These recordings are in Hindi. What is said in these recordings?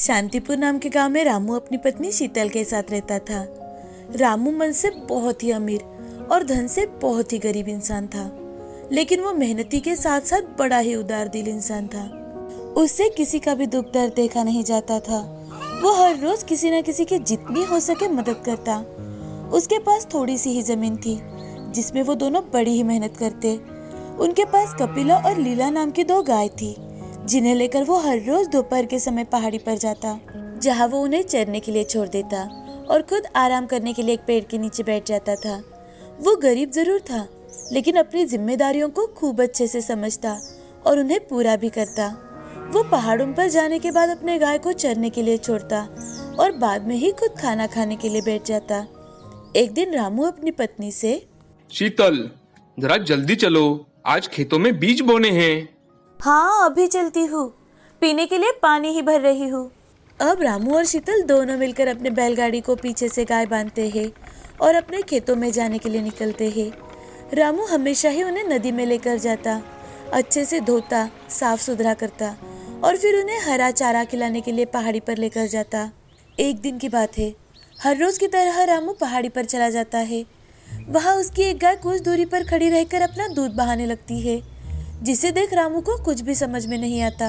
शांतिपुर नाम के गांव में रामू अपनी पत्नी शीतल के साथ रहता था। रामू मन से बहुत ही अमीर और धन से बहुत ही गरीब इंसान था, लेकिन वो मेहनती के साथ साथ बड़ा ही उदार दिल इंसान था। उससे किसी का भी दुख दर्द देखा नहीं जाता था। वो हर रोज किसी न किसी की जितनी हो सके मदद करता। उसके पास थोड़ी सी ही जमीन थी जिसमें वो दोनों बड़ी ही मेहनत करते। उनके पास कपिला और लीला नाम की 2 गाय थी, जिन्हें लेकर वो हर रोज दोपहर के समय पहाड़ी पर जाता, जहाँ वो उन्हें चरने के लिए छोड़ देता और खुद आराम करने के लिए एक पेड़ के नीचे बैठ जाता था। वो गरीब जरूर था, लेकिन अपनी जिम्मेदारियों को खूब अच्छे से समझता और उन्हें पूरा भी करता। वो पहाड़ों पर जाने के बाद अपने गाय को चरने के लिए छोड़ता और बाद में ही खुद खाना खाने के लिए बैठ जाता। एक दिन रामू अपनी पत्नी से, शीतल, जरा जल्दी चलो, आज खेतों में बीज बोने हैं। हाँ, अभी चलती हूँ, पीने के लिए पानी ही भर रही हूँ। अब रामू और शीतल दोनों मिलकर अपने बैलगाड़ी को पीछे से गाय बांधते हैं और अपने खेतों में जाने के लिए निकलते हैं। रामू हमेशा ही उन्हें नदी में लेकर जाता, अच्छे से धोता, साफ सुथरा करता और फिर उन्हें हरा चारा खिलाने के लिए पहाड़ी पर लेकर जाता। एक दिन की बात है, हर रोज की तरह रामू पहाड़ी पर चला जाता है। वहाँ उसकी एक गाय कुछ दूरी पर खड़ी रहकर अपना दूध बहाने लगती है, जिसे देख रामू को कुछ भी समझ में नहीं आता।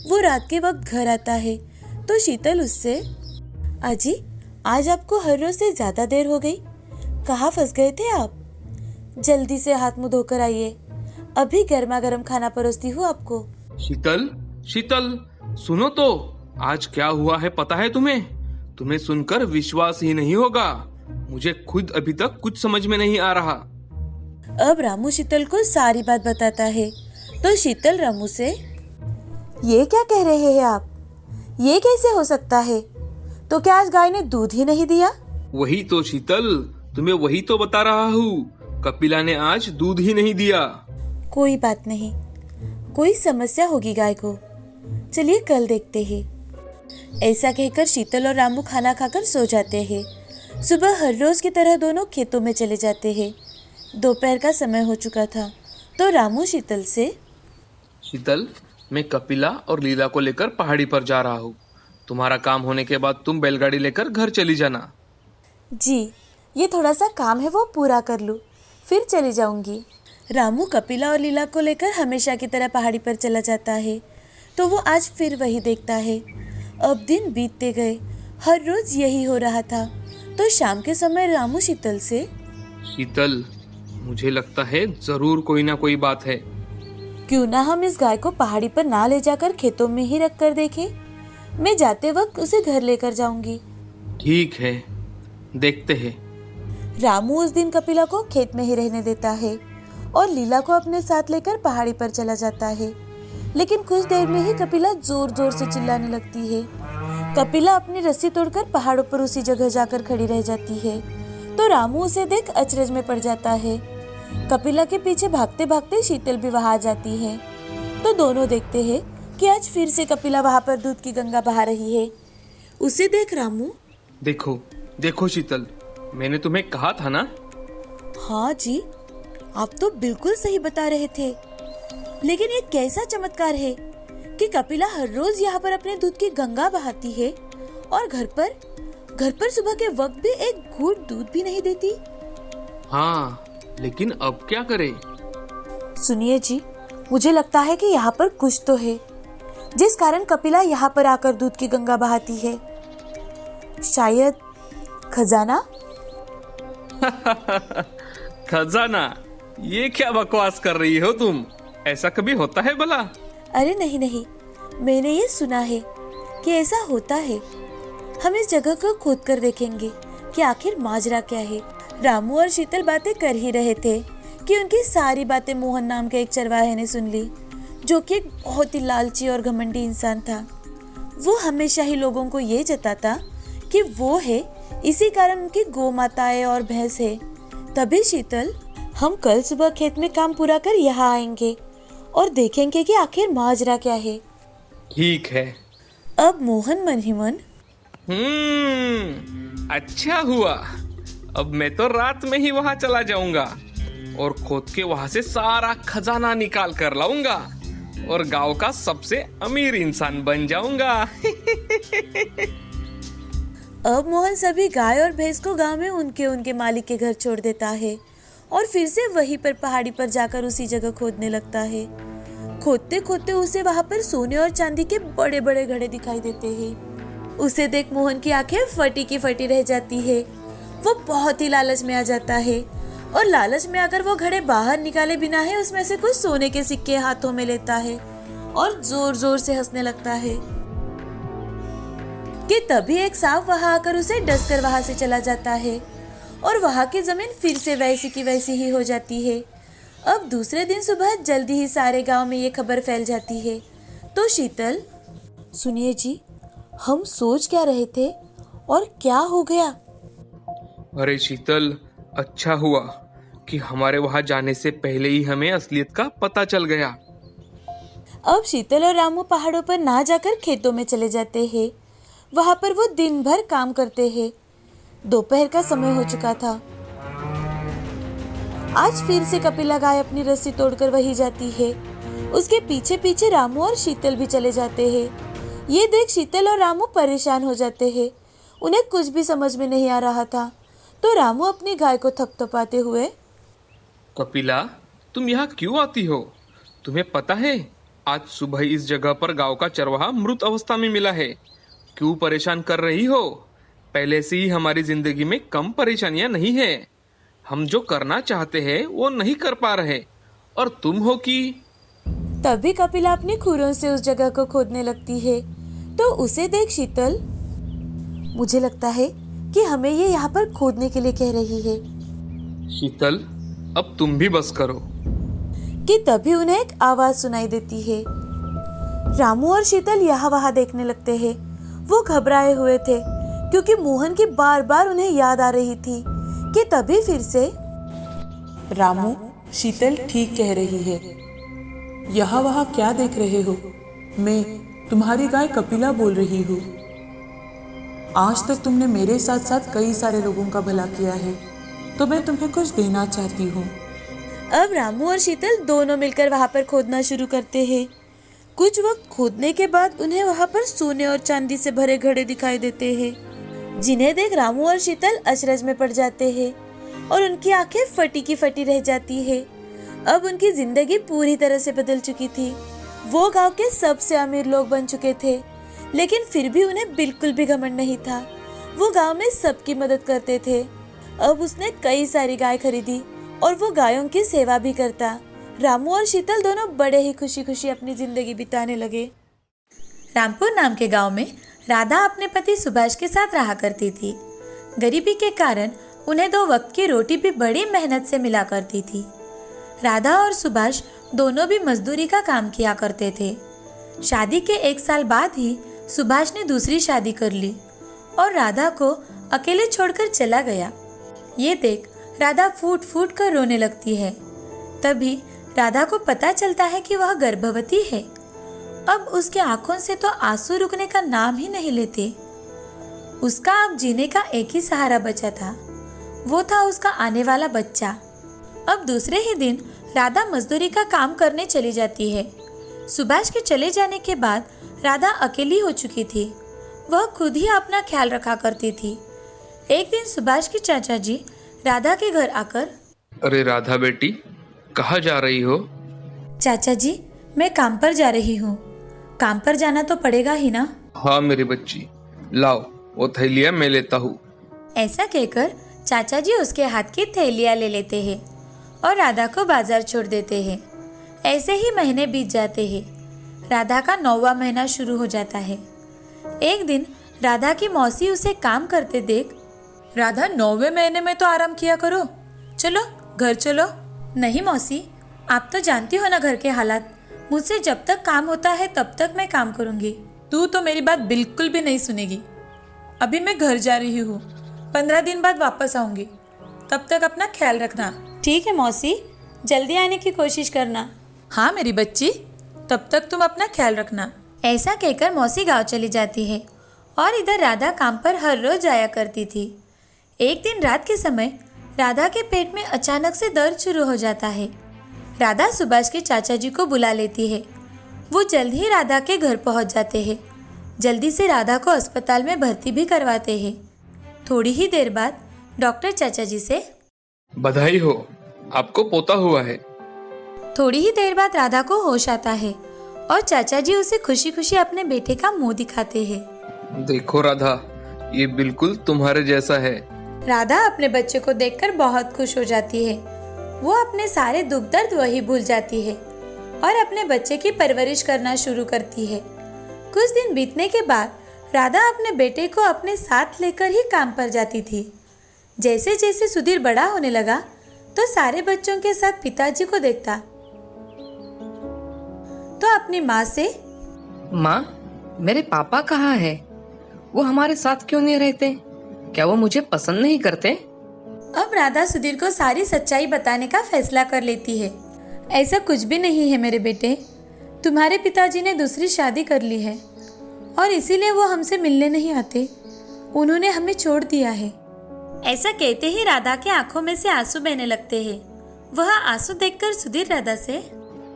वो रात के वक्त घर आता है तो शीतल उससे, अजी, आज आपको हर रोज से ज्यादा देर हो गई, कहाँ फंस गए थे आप? जल्दी से हाथ मुंह धोकर आइए, अभी गर्मा गर्म खाना परोसती हूँ आपको। शीतल, शीतल, सुनो तो, आज क्या हुआ है पता है तुम्हें? तुम्हें सुनकर विश्वास ही नहीं होगा। मुझे खुद अभी तक कुछ समझ में नहीं आ रहा। अब रामू शीतल को सारी बात बताता है तो शीतल रामू से, ये क्या कह रहे हैं आप? ये कैसे हो सकता है? तो क्या आज गाय ने दूध ही नहीं दिया? वही तो शीतल, तुम्हें वही तो बता रहा हूँ, कपिला ने आज दूध ही नहीं दिया। कोई बात नहीं, कोई समस्या होगी गाय को, चलिए कल देखते हैं। ऐसा कहकर शीतल और रामू खाना खाकर सो जाते हैं। सुबह हर रोज की तरह दोनों खेतों में चले जाते हैं। दोपहर का समय हो चुका था तो रामू शीतल से, शीतल, मैं कपिला और लीला को लेकर पहाड़ी पर जा रहा हूँ। तुम्हारा काम होने के बाद तुम बैलगाड़ी लेकर घर चली जाना। जी, ये थोड़ा सा काम है, वो पूरा कर लूँ, फिर चली जाऊंगी। रामू कपिला और लीला को लेकर हमेशा की तरह पहाड़ी पर चला जाता है तो वो आज फिर वही देखता है। अब दिन बीतते गए, हर रोज यही हो रहा था। तो शाम के समय रामू शीतल से, शीतल, मुझे लगता है जरूर कोई ना कोई बात है। क्यों ना हम इस गाय को पहाड़ी पर ना ले जाकर खेतों में ही रख कर देखें? मैं जाते वक्त उसे घर लेकर जाऊंगी। ठीक है, देखते हैं। रामू उस दिन कपिला को खेत में ही रहने देता है और लीला को अपने साथ लेकर पहाड़ी पर चला जाता है। लेकिन कुछ देर में ही कपिला जोर जोर से चिल्लाने लगती है। कपिला अपनी रस्सी तोड़कर पहाड़ों पर उसी जगह जाकर खड़ी रह जाती है तो रामू उसे देख अचरज में पड़ जाता है। कपिला के पीछे भागते भागते शीतल भी वहां आ जाती है तो दोनों देखते हैं कि आज फिर से कपिला वहां पर दूध की गंगा बहा रही है। उसे देख रामू, देखो देखो शीतल, मैंने तुम्हें कहा था ना। हाँ जी, आप तो बिल्कुल सही बता रहे थे, लेकिन ये कैसा चमत्कार है कि कपिला हर रोज यहाँ पर अपने दूध की गंगा बहाती है और घर पर सुबह के वक्त भी एक घूंट दूध भी नहीं देती। हाँ, लेकिन अब क्या करें? सुनिए जी, मुझे लगता है कि यहाँ पर कुछ तो है, जिस कारण कपिला यहाँ पर आकर दूध की गंगा बहाती है। शायद खजाना। खजाना? ये क्या बकवास कर रही हो तुम? ऐसा कभी होता है भला? अरे नहीं नहीं, मैंने ये सुना है कि ऐसा होता है। हम इस जगह को खोद कर देखेंगे कि आखिर माजरा क्या है। रामू और शीतल बातें कर ही रहे थे कि उनकी सारी बातें मोहन नाम के एक चरवाहे ने सुन ली, जो कि एक बहुत ही लालची और घमंडी इंसान था। वो हमेशा ही लोगों को ये जताता कि वो है, इसी कारण उनकी गौ माताएं और भैंस है। तभी शीतल, हम कल सुबह खेत में काम पूरा कर यहाँ आएंगे और देखेंगे कि आखिर माजरा क्या है। ठीक है। अब मोहन मन ही मन, अच्छा हुआ, अब मैं तो रात में ही वहां चला जाऊंगा और खोद के वहां से सारा खजाना निकाल कर लाऊंगा और गांव का सबसे अमीर इंसान बन जाऊंगा। अब मोहन सभी गाय और भैंस को गांव में उनके उनके मालिक के घर छोड़ देता है और फिर से वहीं पर पहाड़ी पर जाकर उसी जगह खोदने लगता है। खोदते खोदते उसे वहां पर सोने और चांदी के बड़े बड़े घड़े दिखाई देते हैं। उसे देख मोहन की आंखें फटी की फटी रह जाती है। वो बहुत ही लालच में आ जाता है और लालच में आकर वो घड़े बाहर निकाले बिना है उसमें से कुछ सोने के सिक्के हाथों में लेता है और जोर जोर से हंसने लगता है कि तभी एक सांप वहां आकर उसे डसकर वहां से चला जाता है और वहां की जमीन फिर से वैसी की वैसी ही हो जाती है। अब दूसरे दिन सुबह जल्दी ही सारे गांव में ये खबर फैल जाती है। तो शीतल, सुनिए जी, हम सोच क्या रहे थे और क्या हो गया? अरे शीतल, अच्छा हुआ कि हमारे वहां जाने से पहले ही हमें असलियत का पता चल गया। अब शीतल और रामू पहाड़ों पर ना जाकर खेतों में चले जाते हैं। वहां पर वो दिन भर काम करते हैं। दोपहर का समय हो चुका था। आज फिर से कपिला गाय अपनी रस्सी तोड़कर वही जाती है। उसके पीछे पीछे रामू और शीतल भी चले जाते हैं। ये देख शीतल और रामू परेशान हो जाते हैं। उन्हें कुछ भी समझ में नहीं आ रहा था। तो रामू अपनी गाय को थपथपाते हुए, कपिला, तुम यहाँ क्यों आती हो? तुम्हें पता है आज सुबह इस जगह पर गांव का चरवाहा मृत अवस्था में मिला है। क्यों परेशान कर रही हो? पहले से ही हमारी जिंदगी में कम परेशानियां नहीं है। हम जो करना चाहते हैं वो नहीं कर पा रहे और तुम हो कि। तभी कपिला अपनी खुरों से उस जगह को खोदने लगती है। तो उसे देख शीतल, मुझे लगता है कि हमें ये यहाँ पर खोदने के लिए कह रही है। शीतल, अब तुम भी बस करो। कि तभी उन्हें एक आवाज सुनाई देती है। रामू और शीतल यहाँ वहाँ देखने लगते हैं। वो घबराए हुए थे क्योंकि मोहन की बार बार उन्हें याद आ रही थी। कि तभी फिर से, रामू, शीतल ठीक कह रही है। यहाँ वहाँ क्या देख रहे हो? मैं तुम्हारी गाय कपिला बोल रही हूँ। आज तक तुमने मेरे साथ साथ कई सारे लोगों का भला किया है, तो मैं तुम्हें कुछ देना चाहती हूँ। अब रामू और शीतल दोनों मिलकर वहाँ पर खोदना शुरू करते हैं। कुछ वक्त खोदने के बाद उन्हें वहाँ पर सोने और चांदी से भरे घड़े दिखाई देते हैं, जिन्हें देख रामू और शीतल अचरज में पड़ जाते हैं और उनकी आंखें फटी की फटी रह जाती है। अब उनकी जिंदगी पूरी तरह से बदल चुकी थी। वो गांव के सबसे अमीर लोग बन चुके थे, लेकिन फिर भी उन्हें बिल्कुल भी घमंड नहीं था। वो गांव में सबकी मदद करते थे। अब उसने कई सारी गाय खरीदी और वो गायों की सेवा भी करता। रामू और शीतल दोनों बड़े ही खुशी खुशी अपनी जिंदगी बिताने लगे। रामपुर नाम के गांव में राधा अपने पति सुभाष के साथ रहा करती थी। गरीबी के कारण उन्हें 2 वक्त की रोटी भी बड़ी मेहनत से मिला करती थी। राधा और सुभाष दोनों भी मजदूरी का काम किया करते थे। शादी के 1 साल बाद ही सुभाष ने दूसरी शादी कर ली और राधा को अकेले छोड़कर चला गया। ये देख राधा फूट फूट कर रोने लगती है। तभी राधा को पता चलता है कि वह गर्भवती है। अब उसके आंखों से तो आंसू रुकने का नाम ही नहीं लेते। उसका अब जीने का एक ही सहारा बचा था, वो था उसका आने वाला बच्चा। अब दूसरे ही दिन राधा मजदूरी का काम करने चली जाती है। सुभाष के चले जाने के बाद राधा अकेली हो चुकी थी। वह खुद ही अपना ख्याल रखा करती थी। एक दिन सुभाष के चाचा जी राधा के घर आकर, अरे राधा बेटी, कहाँ जा रही हो? चाचा जी, मैं काम पर जा रही हूँ। काम पर जाना तो पड़ेगा ही ना। हाँ मेरी बच्ची, लाओ वो थैलियाँ मैं लेता हूँ। ऐसा कहकर चाचा जी उसके हाथ की थैलियाँ ले लेते हैं और राधा को बाजार छोड़ देते हैं। ऐसे ही महीने बीत जाते हैं। राधा का 9वां महीना शुरू हो जाता है। एक दिन राधा की मौसी उसे काम करते देख, राधा, 9वें महीने में तो आराम किया करो, चलो घर चलो। नहीं मौसी, आप तो जानती हो ना घर के हालात। मुझसे जब तक काम होता है तब तक मैं काम करूंगी। तू तो मेरी बात बिल्कुल भी नहीं सुनेगी। अभी मैं घर जा रही हूँ, 15 दिन बाद वापस आऊंगी। तब तक अपना ख्याल रखना। ठीक है मौसी, जल्दी आने की कोशिश करना। हाँ मेरी बच्ची, तब तक तुम अपना ख्याल रखना। ऐसा कहकर मौसी गांव चली जाती है और इधर राधा काम पर हर रोज जाया करती थी। एक दिन रात के समय राधा के पेट में अचानक से दर्द शुरू हो जाता है। राधा सुभाष के चाचा जी को बुला लेती है। वो जल्द ही राधा के घर पहुंच जाते हैं। जल्दी से राधा को अस्पताल में भर्ती भी करवाते हैं। थोड़ी ही देर बाद डॉक्टर चाचा जी से, बधाई हो, आपको पोता हुआ है। थोड़ी ही देर बाद राधा को होश आता है और चाचा जी उसे खुशी खुशी अपने बेटे का मुंह दिखाते हैं। देखो राधा, ये बिल्कुल तुम्हारे जैसा है। राधा अपने बच्चे को देखकर बहुत खुश हो जाती है। वो अपने सारे दुख दर्द वही भूल जाती है और अपने बच्चे की परवरिश करना शुरू करती है। कुछ दिन बीतने के बाद राधा अपने बेटे को अपने साथ लेकर ही काम पर जाती थी। जैसे जैसे सुधीर बड़ा होने लगा तो सारे बच्चों के साथ पिताजी को देखता तो अपनी माँ से, माँ, मेरे पापा कहाँ है? वो हमारे साथ क्यों नहीं रहते? क्या वो मुझे पसंद नहीं करते? अब राधा सुधीर को सारी सच्चाई बताने का फैसला कर लेती है। ऐसा कुछ भी नहीं है मेरे बेटे, तुम्हारे पिताजी ने दूसरी शादी कर ली है और इसीलिए वो हमसे मिलने नहीं आते। उन्होंने हमें छोड़ दिया है। ऐसा कहते ही राधा के आंखों में से आंसू बहने लगते हैं। वह आंसू देखकर सुधीर राधा से,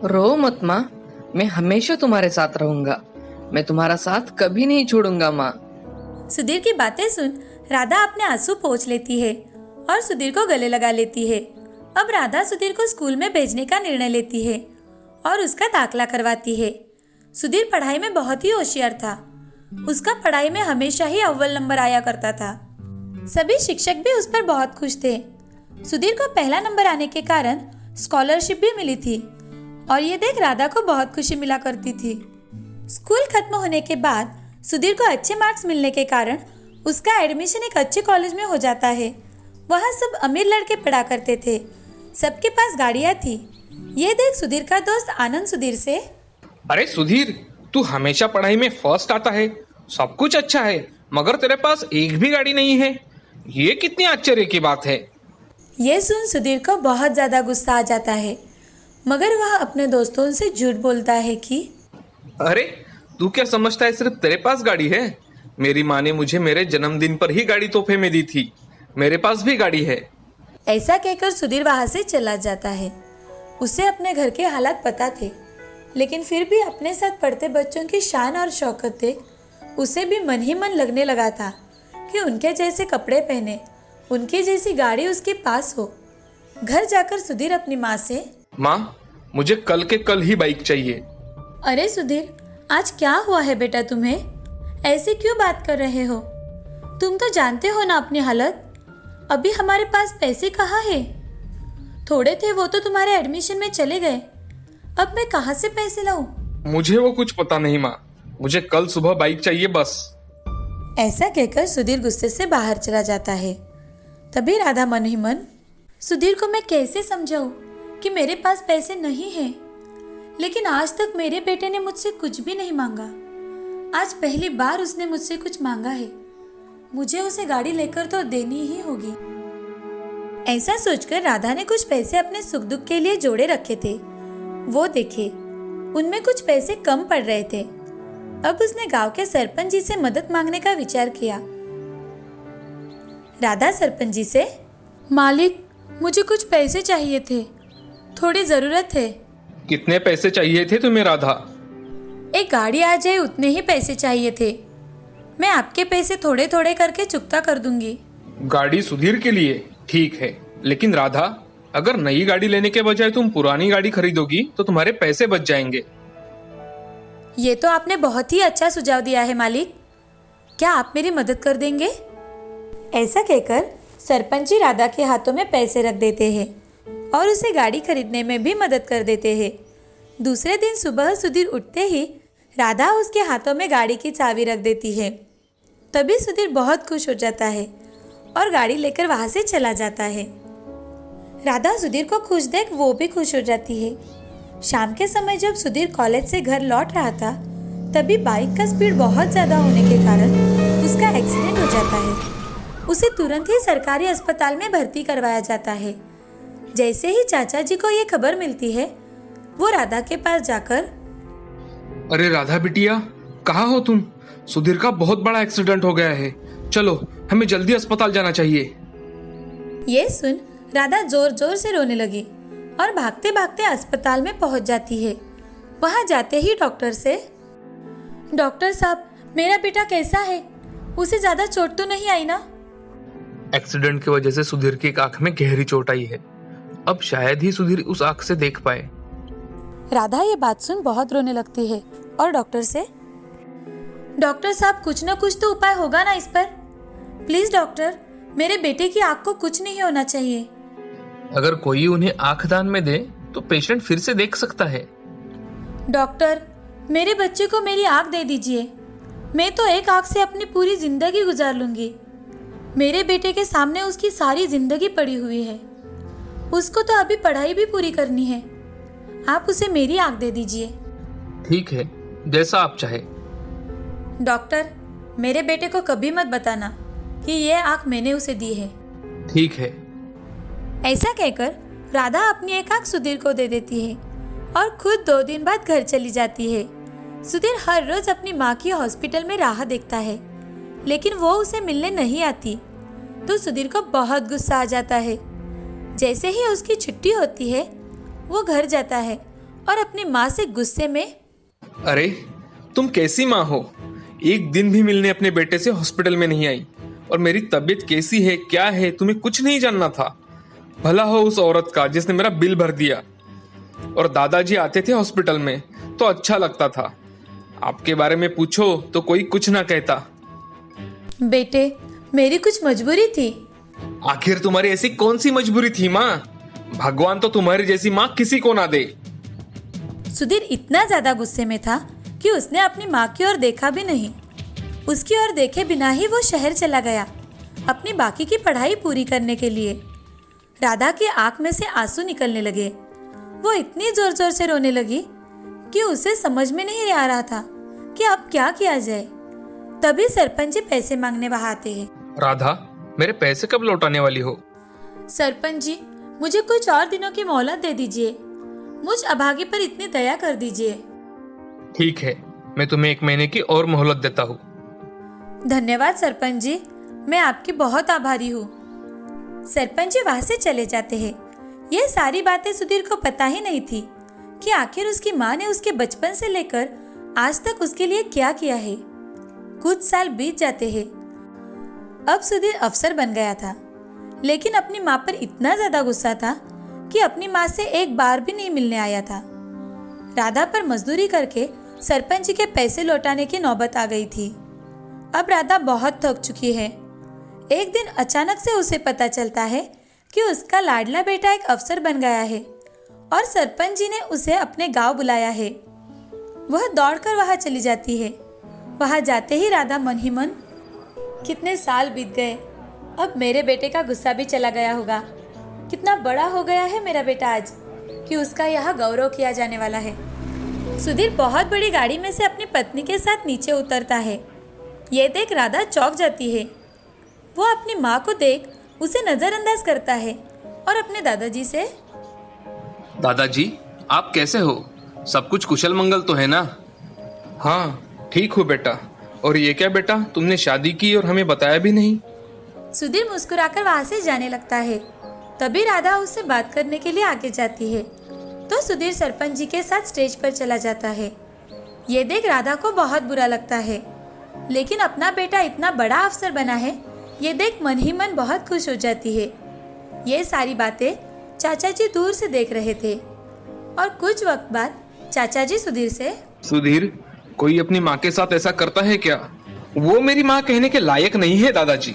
रो मत माँ, मैं हमेशा तुम्हारे साथ रहूंगा। मैं तुम्हारा साथ कभी नहीं छोड़ूंगा माँ। सुधीर की बातें सुन राधा अपने आंसू पोंछ लेती है और सुधीर को गले लगा लेती है। अब राधा सुधीर को स्कूल में भेजने का निर्णय लेती है और उसका दाखला करवाती है। सुधीर पढ़ाई में बहुत ही होशियार था। उसका पढ़ाई में हमेशा ही अव्वल नंबर आया करता था। सभी शिक्षक भी उस पर बहुत खुश थे। सुधीर को पहला नंबर आने के कारण स्कॉलरशिप भी मिली थी और ये देख राधा को बहुत खुशी मिला करती थी। स्कूल खत्म होने के बाद सुधीर को अच्छे मार्क्स मिलने के कारण उसका एडमिशन एक अच्छे कॉलेज में हो जाता है। वहाँ सब अमीर लड़के पढ़ा करते थे। सबके पास गाड़ियाँ थी। ये देख सुधीर का दोस्त आनंद सुधीर से, अरे सुधीर, तू हमेशा पढ़ाई में फर्स्ट आता है, सब कुछ अच्छा है, मगर तेरे पास एक भी गाड़ी नहीं है। ये कितनी आश्चर्य की बात है। ये सुन सुधीर को बहुत ज्यादा गुस्सा आ जाता है, मगर वह अपने दोस्तों से झूठ बोलता है कि अरे तू क्या समझता है सिर्फ तेरे पास गाड़ी है? मेरी माँ ने मुझे मेरे जन्मदिन पर ही गाड़ी तोहफे में दी थी। मेरे पास भी गाड़ी है। ऐसा कहकर सुधीर वहां से चला जाता है। उसे अपने घर के हालात पता थे, लेकिन फिर भी अपने साथ पढ़ते बच्चों की शान और शौकत देख उसे भी मन ही मन लगने लगा था कि उनके जैसे कपड़े पहने, उनकी जैसी गाड़ी उसके पास हो। घर जाकर सुधीर अपनी माँ से, माँ, मुझे कल के कल ही बाइक चाहिए। अरे सुधीर, आज क्या हुआ है बेटा तुम्हें? ऐसे क्यों बात कर रहे हो? तुम तो जानते हो ना अपनी हालत। अभी हमारे पास पैसे कहाँ है? थोड़े थे वो तो तुम्हारे एडमिशन में चले गए। अब मैं कहाँ से पैसे लाऊं? मुझे वो कुछ पता नहीं माँ, मुझे कल सुबह बाइक चाहिए बस। ऐसा कहकर सुधीर गुस्से से बाहर चला जाता है। तभी राधा मन ही मन, सुधीर को मैं कैसे समझाऊं कि मेरे पास पैसे नहीं हैं? लेकिन आज तक मेरे बेटे ने मुझसे कुछ भी नहीं मांगा। आज पहली बार उसने मुझसे कुछ मांगा है। मुझे उसे गाड़ी लेकर तो देनी ही होगी। ऐसा सोचकर राधा ने कुछ पैसे अपने सुख दुख के लिए जोड़े रखे थे। वो देखे उनमें कुछ पैसे कम पड़ रहे थे। अब उसने गांव के सरपंच जी से मदद मांगने का विचार किया। राधा सरपंच जी से, मालिक, मुझे कुछ पैसे चाहिए थे, थोड़ी जरूरत है। कितने पैसे चाहिए थे तुम्हें राधा? एक गाड़ी आ जाए उतने ही पैसे चाहिए थे। मैं आपके पैसे थोड़े थोड़े करके चुकता कर दूंगी। गाड़ी सुधीर के लिए ठीक है, लेकिन राधा, अगर नई गाड़ी लेने के बजाय तुम पुरानी गाड़ी खरीदोगी तो तुम्हारे पैसे बच जाएंगे। ये तो आपने बहुत ही अच्छा सुझाव दिया है मालिक। क्या आप मेरी मदद कर देंगे? ऐसा कहकर सरपंच जी राधा के हाथों में पैसे रख देते हैं और उसे गाड़ी खरीदने में भी मदद कर देते हैं। दूसरे दिन सुबह सुधीर उठते ही राधा उसके हाथों में गाड़ी की चाबी रख देती है। तभी सुधीर बहुत खुश हो जाता है और गाड़ी लेकर वहां से चला जाता है। राधा सुधीर को खुश देख वो भी खुश हो जाती है। शाम के समय जब सुधीर कॉलेज से घर लौट रहा था, तभी बाइक का स्पीड बहुत ज़्यादा होने के कारण उसका एक्सीडेंट हो जाता है। उसे तुरंत ही सरकारी अस्पताल में भर्ती करवाया जाता है। जैसे ही चाचा जी को ये खबर मिलती है, वो राधा के पास जाकर, अरे राधा बिटिया, कहाँ हो तुम? सुधीर का बहुत बड़ा एक्सीडेंट हो गया है, चलो हमें जल्दी अस्पताल जाना चाहिए। ये सुन राधा जोर जोर से रोने लगी और भागते भागते अस्पताल में पहुंच जाती है। वहां जाते ही डॉक्टर से, डॉक्टर साहब, मेरा बेटा कैसा है? उसे ज्यादा चोट तो नहीं आई ना? एक्सीडेंट की वजह से सुधीर की एक आंख में गहरी चोट आई है। अब शायद ही सुधीर उस आंख से देख पाए। राधा ये बात सुन बहुत रोने लगती है और डॉक्टर से, डॉक्टर साहब कुछ ना कुछ तो उपाय होगा ना इस पर? प्लीज डॉक्टर, मेरे बेटे की आंख को कुछ नहीं होना चाहिए। अगर कोई उन्हें आंख दान में दे तो पेशेंट फिर से देख सकता है। डॉक्टर, मेरे बच्चे को मेरी आंख दे दीजिए। मैं तो एक आंख से अपनी पूरी जिंदगी गुजार लूंगी। मेरे बेटे के सामने उसकी सारी जिंदगी पड़ी हुई है। उसको तो अभी पढ़ाई भी पूरी करनी है। आप उसे मेरी आंख दे दीजिए। ठीक है, जैसा आप चाहे। डॉक्टर, मेरे बेटे को कभी मत बताना कि ये आंख मैंने उसे दी है। ठीक है। ऐसा कहकर राधा अपनी एक आंख सुधीर को दे देती है और खुद 2 दिन बाद घर चली जाती है। सुधीर हर रोज अपनी माँ की हॉस्पिटल में राह देखता है, लेकिन वो उसे मिलने नहीं आती तो सुधीर को बहुत गुस्सा आ जाता है। जैसे ही उसकी छुट्टी होती है वो घर जाता है और अपनी माँ से गुस्से में, अरे तुम कैसी माँ हो? एक दिन भी मिलने अपने बेटे से हॉस्पिटल में नहीं आई, और मेरी तबीयत कैसी है क्या है तुम्हें कुछ नहीं जानना था। भला हो उस औरत का जिसने मेरा बिल भर दिया। और दादाजी आते थे हॉस्पिटल में तो अच्छा लगता था। आपके बारे में पूछो तो कोई कुछ ना कहता। बेटे, मेरी कुछ मजबूरी थी। आखिर तुम्हारी ऐसी कौन सी मजबूरी थी माँ? भगवान तो तुम्हारी जैसी माँ किसी को ना दे। सुधीर इतना ज्यादा गुस्से में था कि उसने अपनी माँ की ओर देखा भी नहीं। उसकी ओर देखे बिना ही वो शहर चला गया अपनी बाकी की पढ़ाई पूरी करने के लिए। राधा की आंख में से आंसू निकलने लगे। वो इतनी जोर जोर से रोने लगी कि उसे समझ में नहीं आ रहा था कि अब क्या किया जाए। तभी सरपंच जी पैसे मांगने वहां आते हैं। राधा, मेरे पैसे कब लौटाने वाली हो? सरपंच जी, मुझे कुछ और दिनों की मोहलत दे दीजिए। मुझ अभागे पर इतनी दया कर दीजिए। ठीक है, मैं तुम्हें 1 महीने की और मोहलत देता हूँ। धन्यवाद सरपंच जी, मैं आपकी बहुत आभारी हूँ। सरपंच जी वहां से चले जाते हैं। यह सारी बातें सुधीर को पता ही नहीं थी कि आखिर उसकी माँ ने उसके बचपन से लेकर आज तक उसके लिए क्या किया है। कुछ साल बीत जाते हैं। अब सुधीर अफसर बन गया था, लेकिन अपनी माँ पर इतना ज्यादा गुस्सा था कि अपनी माँ से एक बार भी नहीं मिलने आया था। राधा पर मजदूरी करके सरपंच जी के पैसे लौटाने की नौबत आ गई थी। अब राधा बहुत थक चुकी है। एक दिन अचानक से उसे पता चलता है कि उसका लाडला बेटा एक अफसर बन गया है और सरपंच जी ने उसे अपने गांव बुलाया है। वह दौड़कर वहां चली जाती है। वहां जाते ही राधा मन ही मन, कितने साल बीत गए, अब मेरे बेटे का गुस्सा भी चला गया होगा। कितना बड़ा हो गया है मेरा बेटा आज कि उसका यहाँ गौरव किया जाने वाला है। सुधीर बहुत बड़ी गाड़ी में से अपनी पत्नी के साथ नीचे उतरता है। ये देख राधा चौंक जाती है। वो अपनी माँ को देख उसे नजरअंदाज करता है और अपने दादाजी से, दादाजी, आप कैसे हो? सब कुछ कुशल मंगल तो है ना? हाँ, ठीक हूँ बेटा। और ये क्या बेटा, तुमने शादी की और हमें बताया भी नहीं? सुधीर मुस्कुराकर वहां से जाने लगता है। तभी राधा उससे बात करने के लिए आगे जाती है तो सुधीर सरपंच जी के साथ स्टेज पर चला जाता है। ये देख राधा को बहुत बुरा लगता है, लेकिन अपना बेटा इतना बड़ा अफसर बना है ये देख मन ही मन बहुत खुश हो जाती है। ये सारी बातें चाचा जी दूर से देख रहे थे और कुछ वक्त बाद चाचा जी सुधीर से, सुधीर, कोई अपनी माँ के साथ ऐसा करता है क्या? वो मेरी माँ कहने के लायक नहीं है दादाजी।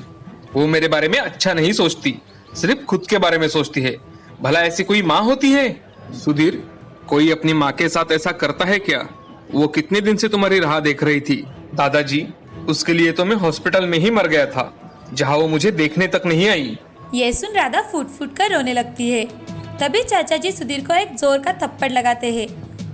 वो मेरे बारे में अच्छा नहीं सोचती, सिर्फ खुद के बारे में सोचती है। भला ऐसी कोई माँ होती है? सुधीर, कोई अपनी माँ के साथ ऐसा करता है क्या? वो कितने दिन से तुम्हारी राह देख रही थी। दादाजी, उसके लिए तो मैं हॉस्पिटल में ही मर गया था, जहाँ वो मुझे देखने तक नहीं आई। ये सुन राधा फूट फूट कर रोने लगती है। तभी चाचा जी सुधीर को एक जोर का थप्पड़ लगाते हैं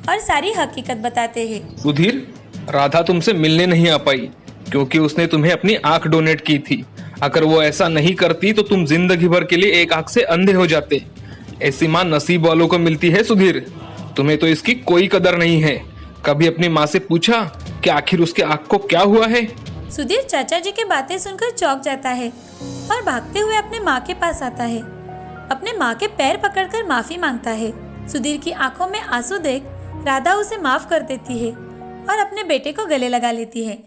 और सारी हकीकत बताते हैं। सुधीर, राधा तुमसे मिलने नहीं आ पाई क्योंकि उसने तुम्हें अपनी आंख डोनेट की थी। अगर वो ऐसा नहीं करती तो तुम जिंदगी भर के लिए एक आंख से अंधे हो जाते। ऐसी माँ नसीब वालों को मिलती है सुधीर, तुम्हें तो इसकी कोई कदर नहीं है। कभी अपनी माँ से पूछा कि आखिर उसके आंख को क्या हुआ है? सुधीर चाचा जी की बातें सुनकर चौंक जाता है और भागते हुए अपने माँ के पास आता है। अपने माँ के पैर पकड़कर माफी मांगता है। सुधीर की आंखों में आंसू देख राधा उसे माफ कर देती है और अपने बेटे को गले लगा लेती है।